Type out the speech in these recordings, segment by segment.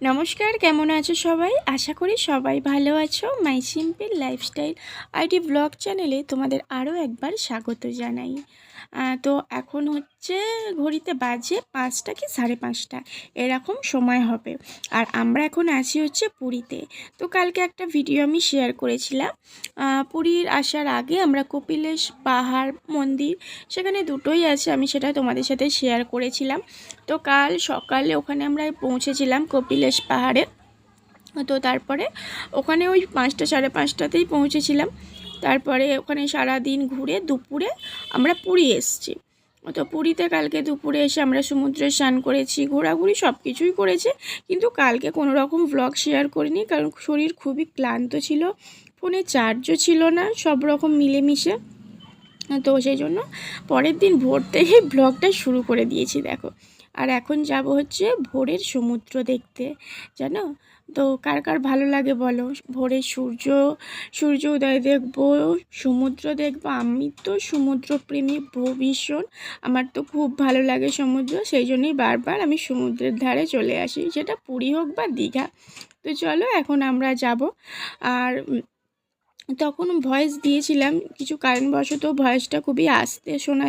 নমস্কার, কেমন আছো সবাই? আশা করি সবাই ভালো আছো। মাই সিম্পল লাইফস্টাইল আইডি ব্লগ চ্যানেলে তোমাদের আরও একবার স্বাগত জানাই। তো এখন হচ্ছে ঘড়িতে বাজে 5টা কি 5:30 এরকম সময় হবে। আর আমরা এখন আছি হচ্ছে পুরীতে। তো কালকে একটা ভিডিও আমি শেয়ার করেছিলাম। পুরীর আসার আগে আমরা কপিলেশ পাহাড় মন্দির সেখানে দুটোই আছে, আমি সেটা তোমাদের সাথে শেয়ার করেছিলাম। তো কাল সকালে ওখানে আমরা পৌঁছেছিলাম কপিলেশ পাহাড়ে। তো তারপরে ওখানে ওই 5টা 5:30তেই পৌঁছেছিলাম। তারপরে ওখানে সারা দিন ঘুরে দুপুরে আমরা পুরী এসেছি। তো পুরীতে কালকে দুপুরে এসে আমরা সমুদ্রে স্নান করেছি, ঘোরাঘুরি সব কিছুই করেছি, কিন্তু কালকে কোনো রকম ব্লগ শেয়ার করিনি, কারণ শরীর খুবই ক্লান্ত ছিল, ফোনে চার্জও ছিল না, সব রকম মিলেমিশে। তো সেই জন্য পরের দিন ভোর থেকে ব্লগটা শুরু করে দিয়েছি দেখো। আর এখন যাব হচ্ছে ভোরের সমুদ্র দেখতে, জানো তো কার কার ভালো লাগে বলো? ভোরের সূর্য উদয় দেখবো, সমুদ্র দেখবো। আমি তো সমুদ্রপ্রেমী ভীষণ, আমার তো খুব ভালো লাগে সমুদ্র, সেই জন্যই বারবার আমি সমুদ্রের ধারে চলে আসি, সেটা পুরী হোক বা দীঘা। তো চলো এখন আমরা যাব। আর তখন ভয়েস দিয়েছিলাম, কিছু কারণবশত ভয়েসটা খুবই আস্তে শোনা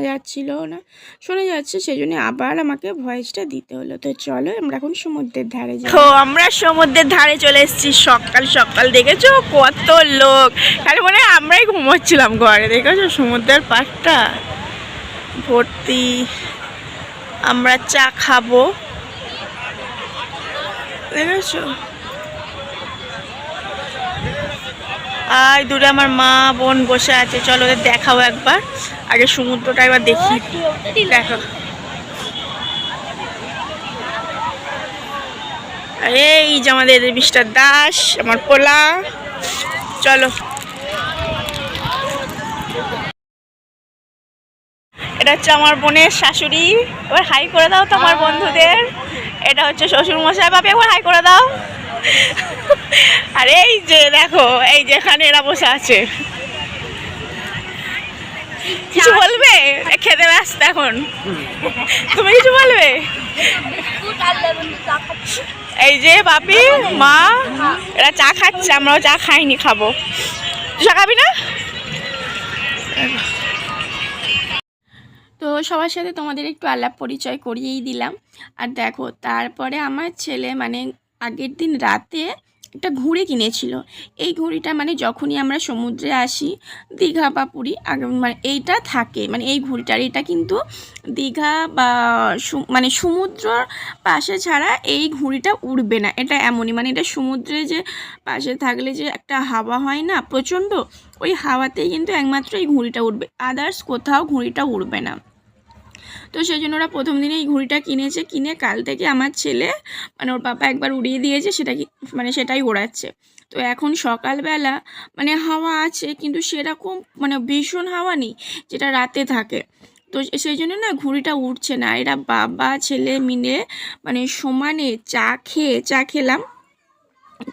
যাচ্ছে, সেই জন্য আবার আমাকে ভয়েসটা দিতে হলো। তো চলো আমরা এখন সমুদ্রের ধারে যাই। তো আমরা সমুদ্রের ধারে চলে এসেছি সকাল সকাল, দেখেছো কত লোক, তাহলে মনে হয় আমরাই ঘুমোচ্ছিলাম ঘরে, দেখেছো সমুদ্রের পাড়টা ভর্তি। আমরা চা খাবো, দেখেছো। আর দূরে আমার মা বোন বসে আছে, চলো ওদের দেখাও একবার, আগে সমুদ্রটা একবার দেখি। দেখো এই যে আমাদের মিস্টার দাস, আমার পোলা। চলো, এটা হচ্ছে আমার বোনের শাশুড়ি, এবার হাই করে দাও তো আমার বন্ধুদের। এটা হচ্ছে শ্বশুর মশাই, বাপি একবার হাই করে দাও। আর এই যে দেখো, এই যে এখানে এরা বসে আছে, কিছু বলবে? খেতে ব্যস্ত এখন, তুমি কিছু বলবে? এই যে বাপি মা এরা চা খাচ্ছে, আমরাও চা খাইনি, খাবো। চা খাবি না? তো সবার সাথে তোমাদের একটু আলাপ পরিচয় করিয়েই দিলাম। আর দেখো তারপরে আমার ছেলে মানে আগের দিন রাতে একটা ঘুড়ি কিনেছিল। এই ঘুড়িটা মানে যখনই আমরা সমুদ্রে আসি, দীঘা বা পুরী আগে মানে এইটা থাকে, মানে এই ঘুড়িটার, এটা কিন্তু দীঘা বা মানে সমুদ্রর পাশে ছাড়া এই ঘুড়িটা উড়বে না, এটা এমনই, মানে এটা সমুদ্রে যে পাশে থাকলে যে একটা হাওয়া হয় না প্রচণ্ড, ওই হাওয়াতেই কিন্তু একমাত্র এই ঘুড়িটা উঠবে, আদার্স কোথাও ঘুড়িটা উড়বে না। তো সেই জন্য ওরা প্রথম দিনে এই ঘুড়িটা কিনেছে, কিনে কাল থেকে আমার ছেলে মানে ওর পাপা একবার উড়িয়ে দিয়েছে, সেটাই ওড়াচ্ছে। তো এখন সকালবেলা মানে হাওয়া আছে, কিন্তু সেরকম মানে ভীষণ হাওয়া নেই যেটা রাতে থাকে। তো সেই জন্য না ঘুড়িটা উঠছে না। এরা বাবা ছেলে মিলে মানে সমানে চা খেলাম,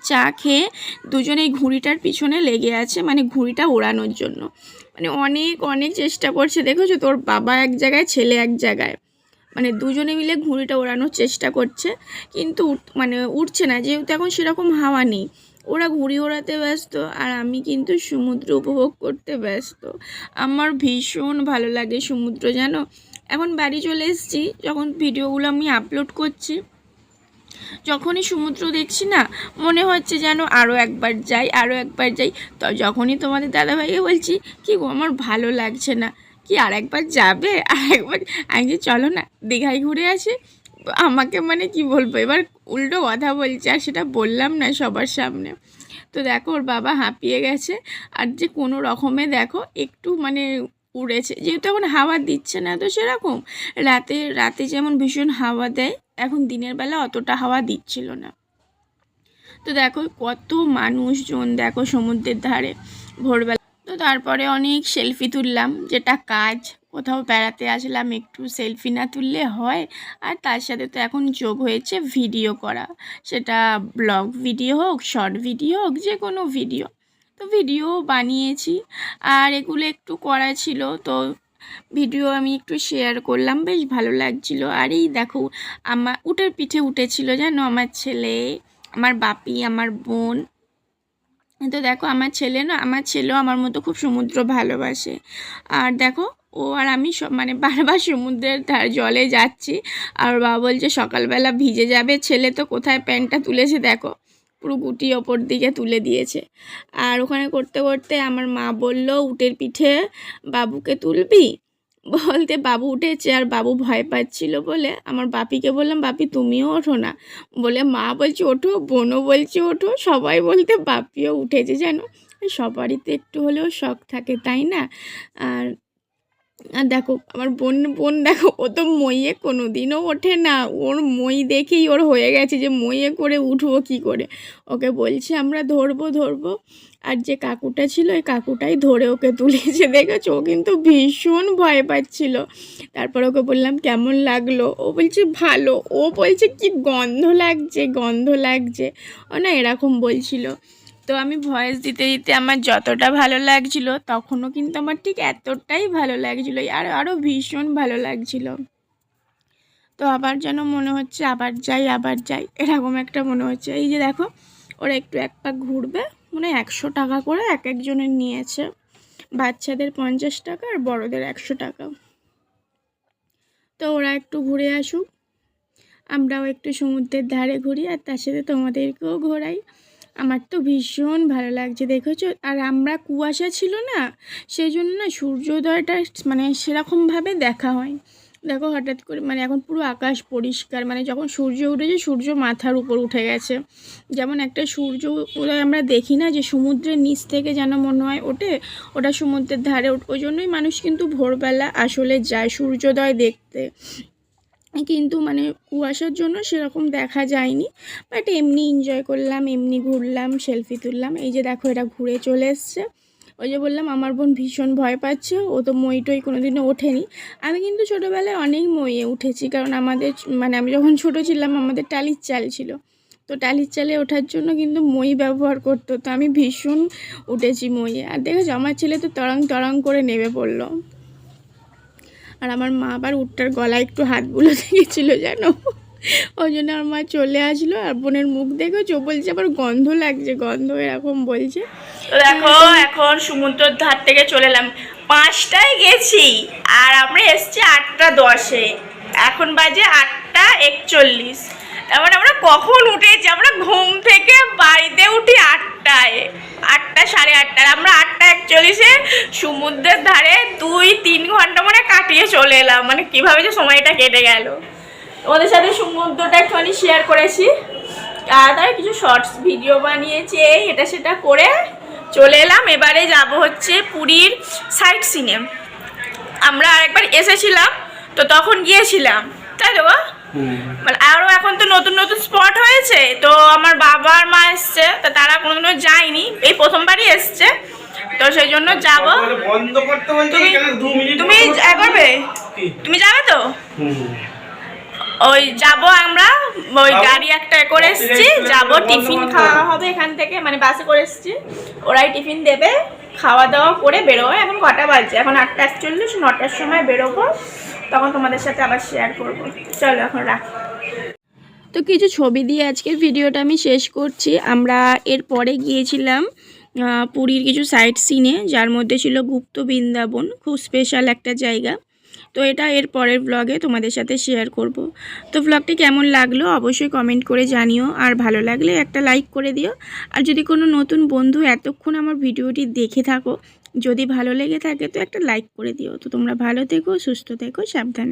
চা খেয়ে দুজনেই ঘুড়িটার পিছনে লেগে আছে, মানে ঘুড়িটা ওড়ানোর জন্য। মানে অনেক অনেক চেষ্টা করছে, দেখেছো তোর বাবা এক জায়গায় ছেলে এক জায়গায়, মানে দুজনে মিলে ঘুড়িটা ওড়ানোর চেষ্টা করছে, কিন্তু মানে উঠছে না, যেহেতু এখন সেরকম হাওয়া নেই। ওরা ঘুড়ি ওড়াতে ব্যস্ত আর আমি কিন্তু সমুদ্র উপভোগ করতে ব্যস্ত। আমার ভীষণ ভালো লাগে সমুদ্র, জানো। এখন বাড়ি চলে এসেছি, যখন ভিডিওগুলো আমি আপলোড করছি, যখনই সমুদ্র দেখছি না মনে হচ্ছে যেন আরও একবার যাই। তো যখনই তোমাদের দাদাভাইকে বলছি কি গো আমার ভালো লাগছে না, কি আর একবার যাবে, আমি যে চলো না দীঘায় ঘুরে আসি, আমাকে মানে কি বলবো, এবার উল্টো কথা বলছে, আর সেটা বললাম না সবার সামনে। তো দেখো ওর বাবা হাঁপিয়ে গেছে, আর যে কোনো রকমে দেখো একটু মানে উড়েছে, যেহেতু এখন হাওয়া দিচ্ছে না তো সেরকম, রাতে যেমন ভীষণ হাওয়া দেয়, এখন দিনের বেলা অতটা হাওয়া দিচ্ছিল না। তো দেখো কত মানুষজন দেখো সমুদ্রের ধারে ভোরবেলা। তো তারপরে অনেক সেলফি তুললাম, যেটা কাজ, কোথাও বেড়াতে আসলাম একটু সেলফি না তুললে হয়। আর তার সাথে তো এখন যোগ হয়েছে ভিডিও করা, সেটা ব্লগ ভিডিও হোক, শর্ট ভিডিও হোক, যে কোনো ভিডিও। তো ভিডিও বানিয়েছি, আর এগুলো একটু করা ছিল, তো ভিডিও আমি একটু শেয়ার করলাম, বেশ ভালো লাগছিল। আর এই দেখো আমার উটের পিঠে উঠেছিল, জানো আমার ছেলে, আমার বাপি, আমার বোন। তো দেখো আমার ছেলে না, আমার ছেলেও আমার মতো খুব সমুদ্র ভালোবাসে। আর দেখো ও আর আমি সব মানে বারবার সমুদ্রের জলে যাচ্ছি, আর বাবা বলছে সকালবেলা ভিজে যাবে। ছেলে তো কোথায় প্যান্টটা তুলেছে দেখো, পুরো গুটি ওপর দিকে তুলে দিয়েছে। আর ওখানে করতে করতে আমার মা বলল, উটের পিঠে বাবুকে তুলবি? বলতে বাবু উঠেছে, আর বাবু ভয় পাচ্ছিল বলে আমার বাপিকে বললাম, বাপি তুমিও ওঠো না। বলে মা বলছে ওঠো, বোনও বলছে ওঠো, সবাই বলতে বাপিও উঠেছে। জানো সবারই তো একটু হলেও শখ থাকে, তাই না? আর আর দেখো আমার বোন দেখো, ও তো মইয়ে কোনো দিনও ওঠে না। ওর মই দেখেই ওর হয়ে গেছে যে মইয়ে করে উঠবো কী করে। ওকে বলছি আমরা ধরবো, আর যে কাকুটা ছিল ওই কাকুটাই ধরে ওকে তুলেছে। দেখেছো, ও কিন্তু ভীষণ ভয় পাচ্ছিল। তারপর ওকে বললাম কেমন লাগলো, ও বলছে ভালো। ও বলছে কি গন্ধ লাগছে, ও না এরকম বলছিল। তো আমি ভয়েস দিতে দিতে আমার যতটা ভালো লাগছিল, তখনও কিন্তু আমার ঠিক এতটাই ভালো লাগছিল, আর আরও ভীষণ ভালো লাগছিল। তো আবার যেন মনে হচ্ছে আবার যাই এরকম একটা মনে হচ্ছে। এই যে দেখো ওরা একটু এক পাক ঘুরবে, মানে 100 টাকা করে এক একজনের নিয়েছে। বাচ্চাদের 50 টাকা আর বড়দের 100 টাকা। তো ওরা একটু ঘুরে আসুক, আমরাও একটু সমুদ্রের ধারে ঘুরি, আর তার সাথে তোমাদেরকেও ঘোরাই। আমার তো ভীষণ ভালো লাগছে দেখেছো। আর আমরা কুয়াশা ছিল না, সেই জন্য না সূর্যোদয়টা মানে সেরকমভাবে দেখা হয়। দেখো হঠাৎ করে মানে এখন পুরো আকাশ পরিষ্কার, মানে যখন সূর্য উঠেছে সূর্য মাথার উপর উঠে গেছে। যেমন একটা সূর্য উদয় আমরা দেখি না, যে সমুদ্রের নিচ থেকে যেন মনে হয় ওঠে, ওটা সমুদ্রের ধারে ওই জন্যই মানুষ কিন্তু ভোরবেলা আসলে যায় সূর্যোদয় দেখতে। কিন্তু মানে কুয়াশার জন্য সেরকম দেখা যায়নি, বাট এমনি এনজয় করলাম, এমনি ঘুরলাম, সেলফি তুললাম। এই যে দেখো এরা ঘুরে চলে এসছে। ওই যে বললাম আমার বোন ভীষণ ভয় পাচ্ছে, ও তো মই টই কোনো দিনও ওঠেনি। আমি কিন্তু ছোটোবেলায় অনেক মইয়ে উঠেছি, কারণ আমাদের মানে আমি যখন ছোটো ছিলাম আমাদের টালির চাল ছিল, তো টালির চালে ওঠার জন্য কিন্তু মই ব্যবহার করতো। তো আমি ভীষণ উঠেছি মইয়ে। আর দেখেছো আমার ছেলে তো তরাং করে নেমে পড়লো। আর আমার মা আবার উটটার গলায় একটু হাত বুলোতে গেছিলো জানো, ওই জন্য আমার মা চলে আসলো। আর বোনের মুখ দেখেছো, বলছে আবার গন্ধ লাগছে, গন্ধ এরকম বলছে। তো দেখো এখন সমুদ্রের ধার থেকে চলে এলাম, 5টায় গেছি আর আমরা এসছি 8:10-এ, এখন বাজে 8:41। তার মানে আমরা কখন উঠেছি, আমরা ঘুম থেকে বাড়িতে উঠি 8টায়, 8:30। আমরা 8:41-এ সমুদ্রের ধারে 2-3 ঘন্টা মানে কাটিয়ে চলে এলাম। মানে কীভাবে যে সময়টা কেটে গেল। ওদের সাথে সমুদ্রটা একটুখানি শেয়ার করেছি, আর তার কিছু শর্টস ভিডিও বানিয়েছি, এটা সেটা করে চলে এলাম। এবারে যাব হচ্ছে পুরীর সাইট সিনে। আমরা আরেকবার এসেছিলাম তো তখন গিয়েছিলাম, তাই তো মানে আরও এখন তো নতুন স্পট হয়েছে। তো আমার বাবা আর মা এসছে, তো তারা কোনোদিনও যায়নি, এই প্রথমবারই এসছে, তো সেই জন্য যাবো। তুমি করবে, তুমি যাবে তো? ওই যাব আমরা, ওই গাড়ি একটা করে এসছি, যাবো, টিফিন খাওয়া হবে এখান থেকে, মানে বাসে করে এসছি, ওরাই টিফিন দেবে, খাওয়া দাওয়া করে বেরোবো। এখন কটা বাজছে, এখন 8:41, 9টার সময় বেরোবো, তখন তোমাদের সাথে আবার শেয়ার করবো। চলো এখন রাখি। তো কিছু ছবি দিয়ে আজকের ভিডিওটা আমি শেষ করছি। আমরা এরপরে গিয়েছিলাম পুরীর কিছু সাইট সিনে, যার মধ্যে ছিল গুপ্ত বৃন্দাবন, খুব স্পেশাল একটা জায়গা। তো এটা এর পরের ব্লগে তোমাদের সাথে শেয়ার করব। তো ব্লগটি কেমন লাগলো অবশ্যই কমেন্ট করে জানিও, আর ভালো লাগলে একটা লাইক করে দিও। আর যদি কোনো নতুন বন্ধু এতক্ষণ আমার ভিডিওটি দেখে থাকো, যদি ভালো লেগে থাকে তো একটা লাইক করে দিও। তো তোমরা ভালো থেকো, সুস্থ থেকো, সাবধানে।